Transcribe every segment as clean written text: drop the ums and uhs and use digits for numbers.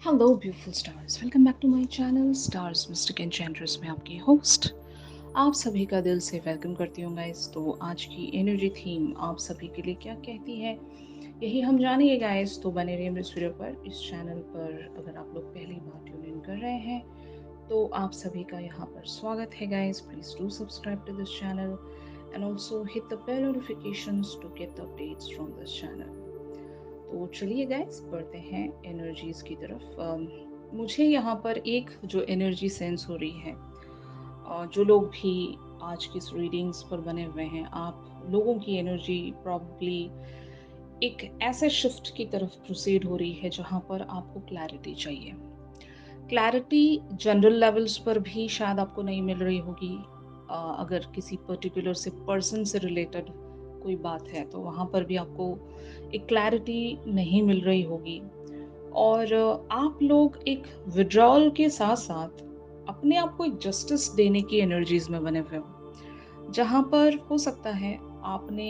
Hello beautiful stars, welcome back to my channel stars mystic enchantress में आपकी host. आप सभी का दिल से वेलकम करती हूँ गाइस। तो आज की एनर्जी थीम आप सभी के लिए क्या कहती है, यही हम जानेंगे गाइस। तो बने रहिए मेरे वीडियो पर। इस चैनल पर अगर आप लोग पहली बार ट्यून इन कर रहे हैं तो आप सभी का यहाँ पर स्वागत है guys. Please do subscribe to this channel and also hit the bell notifications to get the updates from this channel. तो चलिए गाइस बढ़ते हैं एनर्जीज की तरफ। मुझे यहाँ पर एक जो एनर्जी सेंस हो रही है, जो लोग भी आज की इस रीडिंग्स पर बने हुए हैं, आप लोगों की एनर्जी प्रॉब्ली एक ऐसे शिफ्ट की तरफ प्रोसीड हो रही है जहाँ पर आपको क्लैरिटी चाहिए। क्लैरिटी जनरल लेवल्स पर भी शायद आपको नहीं मिल रही होगी। अगर किसी पर्टिकुलर से पर्सन से रिलेटेड कोई बात है तो वहाँ पर भी आपको एक क्लैरिटी नहीं मिल रही होगी। और आप लोग एक विड्रॉल के साथ साथ अपने आप को एक जस्टिस देने की एनर्जीज में बने हुए हो, जहाँ पर हो सकता है आपने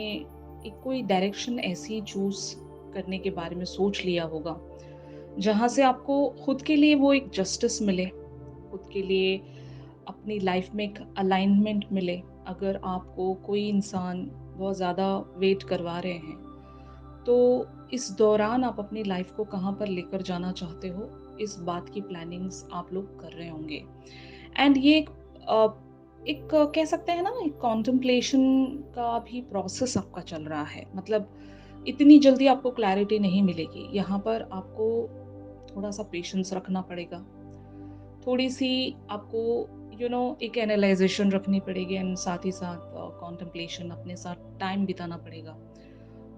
एक कोई डायरेक्शन ऐसी चूज करने के बारे में सोच लिया होगा जहाँ से आपको खुद के लिए वो एक जस्टिस मिले, खुद के लिए अपनी लाइफ में एक अलाइनमेंट मिले। अगर आपको कोई इंसान बहुत ज़्यादा वेट करवा रहे हैं तो इस दौरान आप अपनी लाइफ को कहाँ पर लेकर जाना चाहते हो, इस बात की प्लानिंग्स आप लोग कर रहे होंगे। एंड ये कह सकते हैं ना, एक कॉन्टेम्पलेशन का भी प्रोसेस आपका चल रहा है। मतलब इतनी जल्दी आपको क्लैरिटी नहीं मिलेगी। यहाँ पर आपको थोड़ा सा पेशेंस रखना पड़ेगा, थोड़ी सी आपको एक एनालाइजेशन रखनी पड़ेगी एंड साथ ही साथ कॉन्टेम्पलेशन, अपने साथ टाइम बिताना पड़ेगा।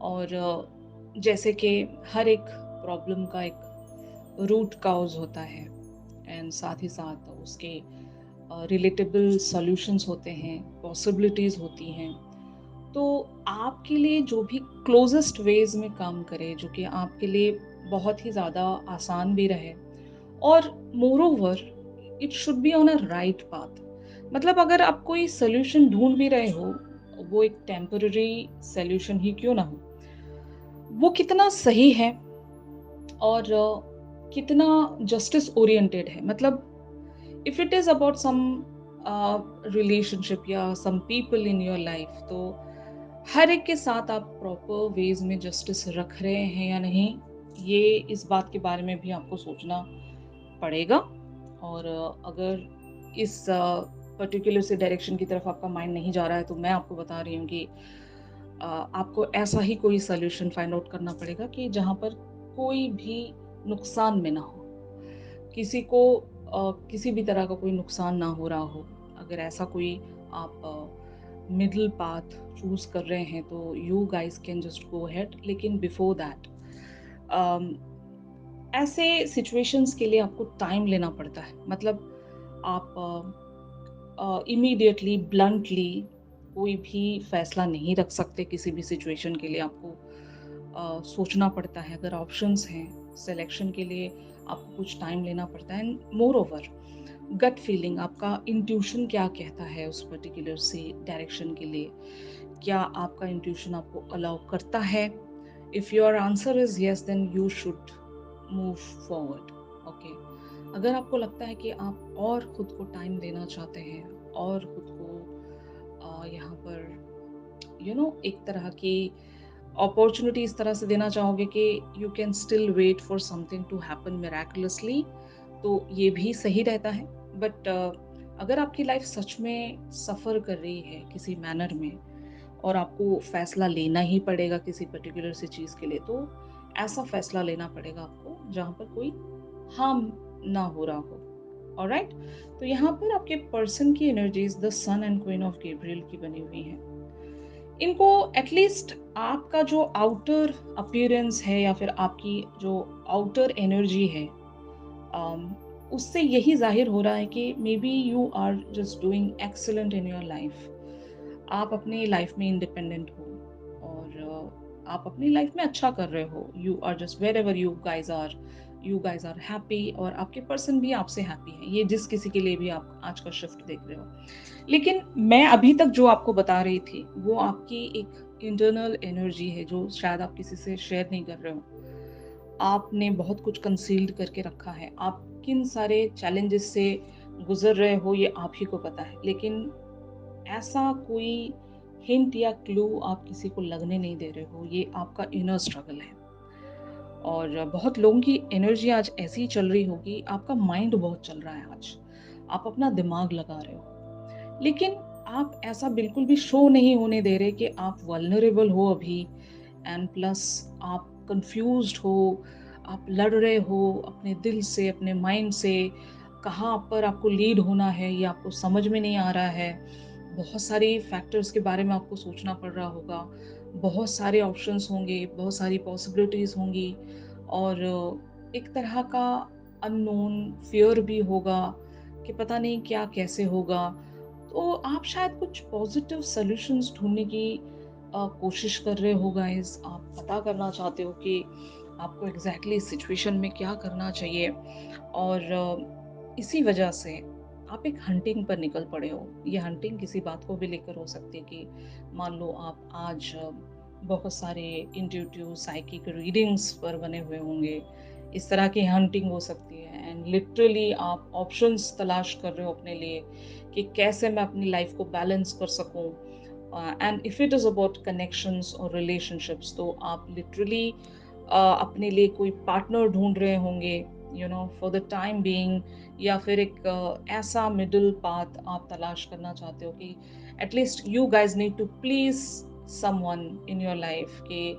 और जैसे कि हर एक प्रॉब्लम का एक रूट काउज होता है एंड साथ ही साथ उसके रिलेटेबल सॉल्यूशंस होते हैं, पॉसिबिलिटीज़ होती हैं। तो आपके लिए जो भी क्लोजेस्ट वेज में काम करे, जो कि आपके लिए बहुत ही ज़्यादा आसान भी रहे, और more over it should be on a right path. मतलब अगर आप कोई सोल्यूशन ढूंढ भी रहे हो, वो एक टेम्पररी सोल्यूशन ही क्यों ना हो, वो कितना सही है और कितना जस्टिस ओरिएंटेड है। मतलब if it is about some relationship या some people in your life, तो हर एक के साथ आप प्रॉपर वेज में जस्टिस रख रहे हैं या नहीं, ये इस बात के बारे में भी आपको सोचना पड़ेगा। और अगर इस पर्टिकुलर से डायरेक्शन की तरफ आपका माइंड नहीं जा रहा है तो मैं आपको बता रही हूँ कि आपको ऐसा ही कोई सोल्यूशन फाइंड आउट करना पड़ेगा कि जहाँ पर कोई भी नुकसान में ना हो, किसी को किसी भी तरह का कोई नुकसान ना हो रहा हो। अगर ऐसा कोई आप मिडिल पाथ चूज कर रहे हैं तो you guys can just go ahead. लेकिन बिफोर दैट ऐसे सिचुएशंस के लिए आपको टाइम लेना पड़ता है। मतलब आप इमीडिएटली ब्लंटली कोई भी फैसला नहीं रख सकते। किसी भी सिचुएशन के लिए आपको सोचना पड़ता है। अगर ऑप्शंस हैं सिलेक्शन के लिए, आपको कुछ टाइम लेना पड़ता है। And moreover gut feeling, आपका इंट्यूशन क्या कहता है उस पर्टिकुलर से डायरेक्शन के लिए, क्या आपका इंट्यूशन आपको अलाउ करता है। If your answer is yes then you should move forward. Okay, अगर आपको लगता है कि आप और खुद को टाइम देना चाहते हैं और खुद को यहाँ पर एक तरह की अपॉर्चुनिटी इस तरह से देना चाहोगे कि you can still wait for something to happen miraculously, तो ये भी सही रहता है। बट अगर आपकी लाइफ सच में सफ़र कर रही है किसी मैनर में और आपको फैसला लेना ही पड़ेगा किसी पर्टिकुलर सी चीज़ के लिए, तो ऐसा फैसला लेना पड़ेगा आपको जहाँ पर कोई हार्म ना हो रहा हो। ऑलराइट, तो यहाँ पर आपके पर्सन की energies the sun and queen of Gabriel की बनी हुई हैं। इनको एटलीस्ट आपका जो आउटर अपीयरेंस है या फिर आपकी जो आउटर एनर्जी है, उससे यही जाहिर हो रहा है कि maybe you are just doing excellent in your life. आप अपनी लाइफ में इंडिपेंडेंट हो और आप अपनी लाइफ में अच्छा कर रहे हो। You are just wherever you guys are happy, और आपके पर्सन भी आपसे हैप्पी है। ये जिस किसी के लिए भी आप आज का शिफ्ट देख रहे हो। लेकिन मैं अभी तक जो आपको बता रही थी वो आपकी एक इंटरनल एनर्जी है जो शायद आप किसी से शेयर नहीं कर रहे हो। आपने बहुत कुछ कंसील्ड करके रखा है। आप किन सारे चैलेंजेस से गुज़र रहे हो ये आप ही को पता है। लेकिन ऐसा कोई हिंट या क्लू आप किसी को लगने नहीं दे रहे हो, ये आपका इनर स्ट्रगल है। और बहुत लोगों की एनर्जी आज ऐसी चल रही होगी, आपका माइंड बहुत चल रहा है आज। आप अपना दिमाग लगा रहे हो। लेकिन आप ऐसा बिल्कुल भी शो नहीं होने दे रहे कि आप वल्नरेबल हो अभी, एंड प्लस आप कंफ्यूज्ड हो, आप लड़ रहे हो अपने दिल से, अपने माइंड से, कहाँ पर आपको लीड होना है ये आपको समझ में नहीं आ रहा है। बहुत सारी फैक्टर्स के बारे में आपको सोचना पड़ रहा होगा, बहुत सारे ऑप्शंस होंगे, बहुत सारी पॉसिबिलिटीज़ होंगी, और एक तरह का अननोन फियर भी होगा कि पता नहीं क्या कैसे होगा। तो आप शायद कुछ पॉजिटिव सॉल्यूशंस ढूँढने की कोशिश कर रहे हो गाइस। आप पता करना चाहते हो कि आपको एग्ज़ैक्टली इस सिचुएशन में क्या करना चाहिए, और इसी वजह से आप एक हंटिंग पर निकल पड़े हो। ये हंटिंग किसी बात को भी लेकर हो सकती है कि मान लो आप आज बहुत सारे इंट्यूटिव साइकिक रीडिंग्स पर बने हुए होंगे। इस तरह की हंटिंग हो सकती है, एंड लिटरली आप ऑप्शंस तलाश कर रहे हो अपने लिए कि कैसे मैं अपनी लाइफ को बैलेंस कर सकूं। And if it is about connections और रिलेशनशिप्स, तो आप लिटरली अपने लिए कोई पार्टनर ढूंढ रहे होंगे, फॉर द टाइम बीइंग, या फिर एक ऐसा मिडिल पाथ आप तलाश करना चाहते हो कि at least you guys need to please someone in your life, कि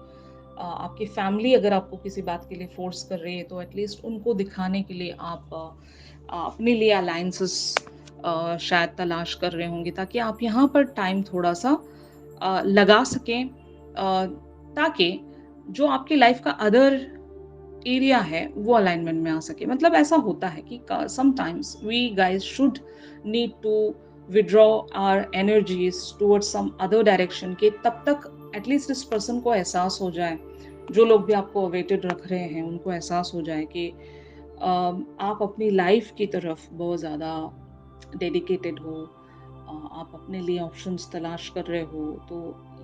आपकी फैमिली अगर आपको किसी बात के लिए फोर्स कर रही है तो एटलीस्ट उनको दिखाने के लिए आप अपने लिए अलायंसेस शायद तलाश कर रहे होंगे, ताकि आप यहाँ पर टाइम थोड़ा सा लगा सकें, ताकि जो आपकी लाइफ का अदर एरिया है वो अलाइनमेंट में आ सके। मतलब ऐसा होता है कि sometimes we guys should need to withdraw our energies towards some other direction, के तब तक एटलीस्ट इस पर्सन को एहसास हो जाए, जो लोग भी आपको अवेटेड रख रहे हैं उनको एहसास हो जाए कि आप अपनी लाइफ की तरफ बहुत ज़्यादा डेडिकेटेड हो, आप अपने लिए ऑप्शंस तलाश कर रहे हो। तो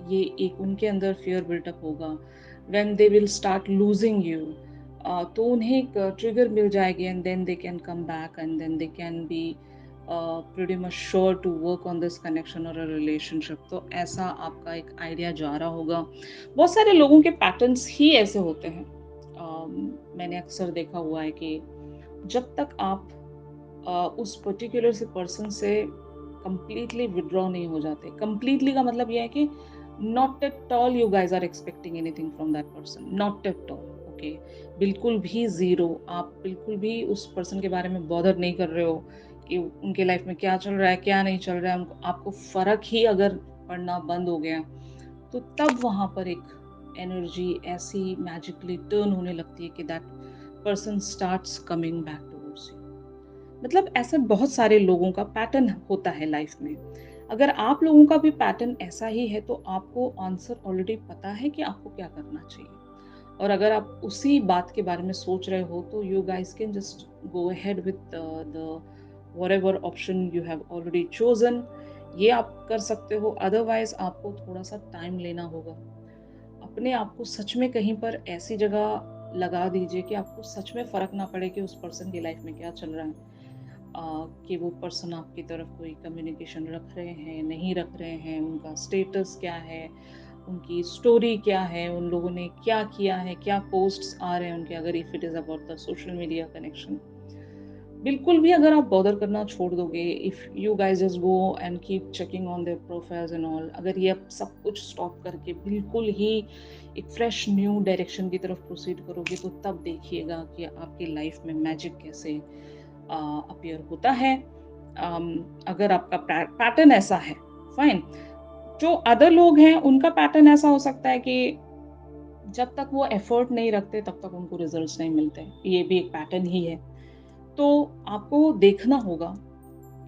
ये एक उनके अंदर फियर बिल्टअप होगा। When they will start losing you, तो उन्हें एक ट्रिगर मिल जाएगी, and then they can come back, and then they can be pretty much sure to work on this connection और अ रिलेशनशिप। तो ऐसा आपका एक आइडिया जा रहा होगा। बहुत सारे लोगों के पैटर्न्स ही ऐसे होते हैं। मैंने अक्सर देखा हुआ है कि जब तक आप उस पर्टिकुलर से पर्सन से कंप्लीटली विड्रॉ नहीं हो जाते। कंप्लीटली का मतलब ये है कि not at all you guys are expecting anything from that person, not at all. Okay, बिल्कुल भी जीरो। आप बिल्कुल भी उस पर्सन के बारे में बॉदर नहीं कर रहे हो कि उनके लाइफ में क्या चल रहा है, क्या नहीं चल रहा है। आपको फर्क ही अगर पड़ना बंद हो गया, तो तब वहां पर एक एनर्जी ऐसी मैजिकली टर्न होने लगती है कि that person starts coming back towards you. मतलब ऐसे बहुत सारे लोगों का पैटर्न होता है लाइफ में। अगर आप लोगों का भी पैटर्न ऐसा ही है, तो आपको आंसर ऑलरेडी पता है कि आपको क्या करना चाहिए। और अगर आप उसी बात के बारे में सोच रहे हो, तो you guys can just go ahead with the whatever option you have already chosen. ये आप कर सकते हो। अदरवाइज आपको थोड़ा सा टाइम लेना होगा। अपने आप को सच में कहीं पर ऐसी जगह लगा दीजिए कि आपको सच में फर्क ना पड़े कि उस पर्सन की लाइफ में क्या चल रहा है, कि वो पर्सन आपकी तरफ कोई कम्युनिकेशन रख रहे हैं, नहीं रख रहे हैं, उनका स्टेटस क्या है, उनकी स्टोरी क्या है, उन लोगों ने क्या किया है, क्या पोस्ट्स आ रहे हैं उनके, अगर if it is about the social media connection. बिल्कुल भी अगर आप बॉदर करना छोड़ दोगे, if you guys just go and keep checking on their profiles and all, अगर ये आप सब कुछ स्टॉप करके बिल्कुल ही एक फ्रेश न्यू डायरेक्शन की तरफ प्रोसीड करोगे, तो तब देखिएगा कि आपकी लाइफ में मैजिक कैसे अपीयर होता है। अगर आपका पैटर्न ऐसा है, फाइन। जो अदर लोग हैं उनका पैटर्न ऐसा हो सकता है कि जब तक वो एफर्ट नहीं रखते तब तक उनको रिजल्ट्स नहीं मिलते। ये भी एक पैटर्न ही है। तो आपको देखना होगा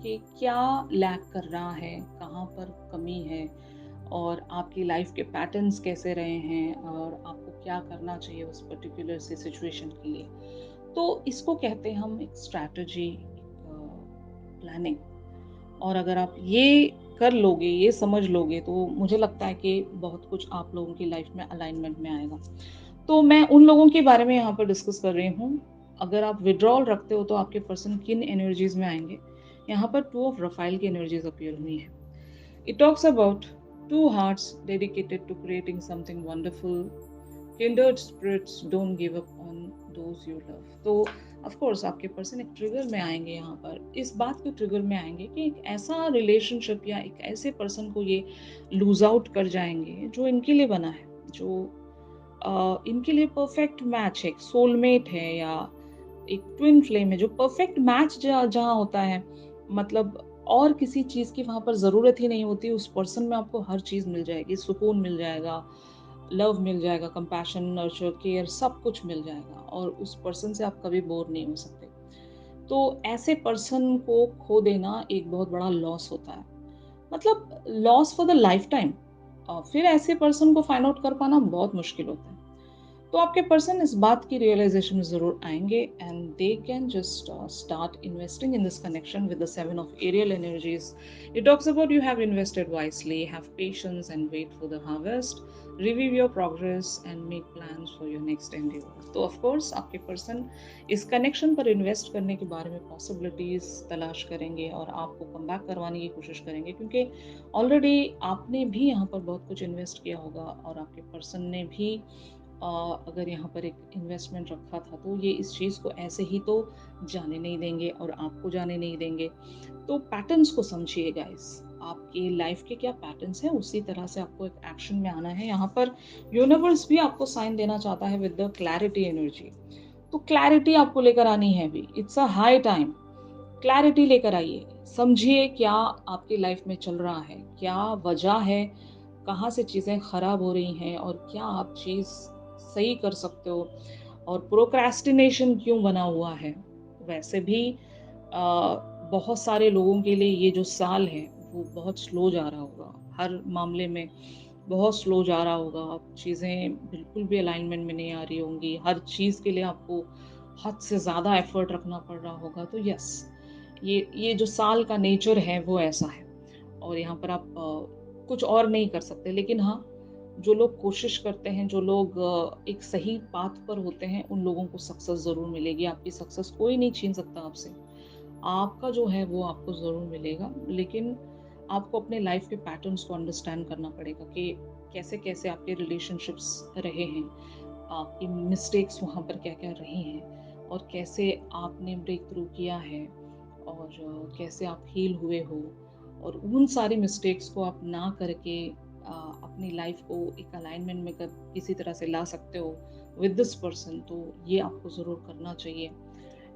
कि क्या लैक कर रहा है, कहाँ पर कमी है, और आपकी लाइफ के पैटर्न्स कैसे रहे हैं, और आपको क्या करना चाहिए उस पर्टिकुलर सी सिचुएशन के लिए। तो इसको कहते हैं हम एक स्ट्रैटेजी, एक प्लानिंग। और अगर आप ये कर लोगे, ये समझ लोगे, तो मुझे लगता है कि बहुत कुछ आप लोगों की लाइफ में अलाइनमेंट में आएगा। तो मैं उन लोगों के बारे में यहाँ पर डिस्कस कर रही हूँ। अगर आप विड्रॉल रखते हो तो आपके पर्सन किन एनर्जीज़ में आएँगे। यहाँ पर 2 ऑफ रफ़ाइल की एनर्जीज़ अपीयर हुई हैं। It talks about 2 hearts dedicated to creating something wonderful, kindred spirits don't give up on those you love। तो ऑफ कोर्स आपके पर्सन एक ट्रिगर में आएंगे, यहाँ पर इस बात के ट्रिगर में आएंगे कि एक ऐसा रिलेशनशिप या एक ऐसे पर्सन को ये लूज आउट कर जाएंगे जो इनके लिए बना है, जो इनके लिए परफेक्ट मैच है, सोलमेट है या एक ट्विन फ्लेम है, जो परफेक्ट मैच जहाँ होता है, मतलब और किसी चीज़ की वहाँ पर ज़रूरत ही नहीं होती। उस पर्सन में आपको हर चीज़ मिल जाएगी, सुकून मिल जाएगा, लव मिल जाएगा, कंपैशन, नर्चर, केयर सब कुछ मिल जाएगा और उस पर्सन से आप कभी बोर नहीं हो सकते। तो ऐसे पर्सन को खो देना एक बहुत बड़ा लॉस होता है, मतलब loss for the life time. फिर ऐसे पर्सन को फाइंड आउट कर पाना बहुत मुश्किल होता है। तो आपके पर्सन इस बात की रियलाइजेशन में ज़रूर आएँगे and they can just start investing in this connection with the 7 of aerial energies. It talks about you have invested wisely, have patience and wait for the harvest, review your progress and make plans for your next endeavour. तो of course आपके person इस connection पर invest करने के बारे में possibilities तलाश करेंगे और आपको कम बैक करवाने की कोशिश करेंगे, क्योंकि ऑलरेडी आपने भी यहाँ पर बहुत कुछ इन्वेस्ट किया होगा और आपके पर्सन ने भी अगर यहाँ पर एक इन्वेस्टमेंट रखा था, तो ये इस चीज़ को ऐसे ही तो जाने नहीं देंगे और आपको जाने नहीं देंगे। तो पैटर्न्स को समझिए गाइस, आपकी लाइफ के क्या पैटर्न्स हैं, उसी तरह से आपको एक एक्शन में आना है। यहाँ पर यूनिवर्स भी आपको साइन देना चाहता है विद द क्लैरिटी एनर्जी। तो क्लैरिटी आपको लेकर आनी है अभी, it's a high time. Clarity लेकर आइए, समझिए क्या आपकी लाइफ में चल रहा है, क्या वजह है, कहाँ से चीज़ें खराब हो रही हैं और क्या आप चीज़ सही कर सकते हो और प्रोक्रेस्टिनेशन क्यों बना हुआ है। वैसे भी बहुत सारे लोगों के लिए ये जो साल है वो बहुत स्लो जा रहा होगा, हर मामले में बहुत स्लो जा रहा होगा, चीज़ें बिल्कुल भी अलाइनमेंट में नहीं आ रही होंगी, हर चीज़ के लिए आपको हद से ज़्यादा एफर्ट रखना पड़ रहा होगा। तो यस, ये जो साल का नेचर है वो ऐसा है और यहाँ पर आप कुछ और नहीं कर सकते। लेकिन हाँ, जो लोग कोशिश करते हैं, जो लोग एक सही पाथ पर होते हैं, उन लोगों को सक्सेस ज़रूर मिलेगी। आपकी सक्सेस कोई नहीं छीन सकता आपसे। आपका जो है वो आपको ज़रूर मिलेगा, लेकिन आपको अपने लाइफ के पैटर्न्स को अंडरस्टैंड करना पड़ेगा कि कैसे-कैसे आपके रिलेशनशिप्स रहे हैं, आपकी मिस्टेक्स वहाँ पर क्या-क्या रही हैं और कैसे आपने ब्रेक थ्रू किया है और कैसे आप हील हुए हो और उन सारी मिस्टेक्स को आप ना करके अपनी लाइफ को एक अलाइनमेंट में किसी तरह से ला सकते हो विद दिस पर्सन। तो ये आपको ज़रूर करना चाहिए।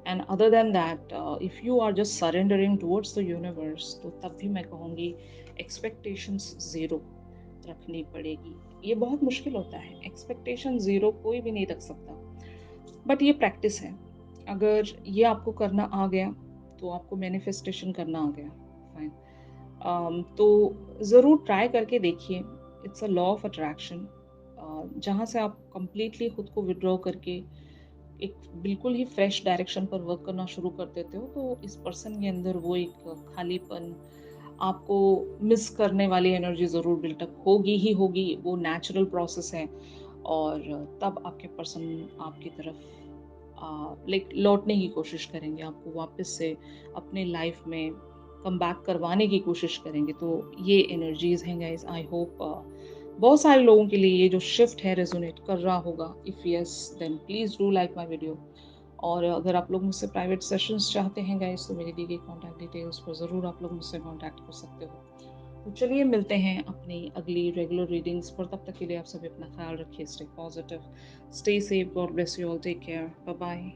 And other than that, if you are just surrendering towards the universe, तो तब भी मैं कहूँगी एक्सपेक्टेशंस ज़ीरो रखनी पड़ेगी। ये बहुत मुश्किल होता है, एक्सपेक्टेशन ज़ीरो कोई भी नहीं रख सकता, बट ये प्रैक्टिस है। अगर ये आपको करना आ गया तो आपको मैनिफेस्टेशन करना आ गया, फाइन। तो ज़रूर ट्राई करके देखिए। It's a law of attraction, जहाँ से आप कंप्लीटली खुद को विड्रॉ करके एक बिल्कुल ही फ्रेश डायरेक्शन पर वर्क करना शुरू कर देते हो, तो इस पर्सन के अंदर वो एक खालीपन, आपको मिस करने वाली एनर्जी ज़रूर बिल्टअप होगी ही होगी। वो नेचुरल प्रोसेस है और तब आपके पर्सन आपकी तरफ लाइक लौटने की कोशिश करेंगे, आपको वापस से अपने लाइफ में कम बैक करवाने की कोशिश करेंगे। तो ये एनर्जीज हैं गाइस। आई होप बहुत सारे लोगों के लिए ये जो शिफ्ट है रेजोनेट कर रहा होगा। If yes, then please do like my video. और अगर आप लोग मुझसे प्राइवेट सेशंस चाहते हैं गाइस, तो मेरी दी गई कॉन्टैक्ट डिटेल्स पर ज़रूर आप लोग मुझसे कॉन्टैक्ट कर सकते हो। तो चलिए मिलते हैं अपनी अगली रेगुलर रीडिंग्स पर। तब तक के लिए आप सभी अपना ख्याल रखिए, stay positive, stay safe, God bless you all, take care, bye bye.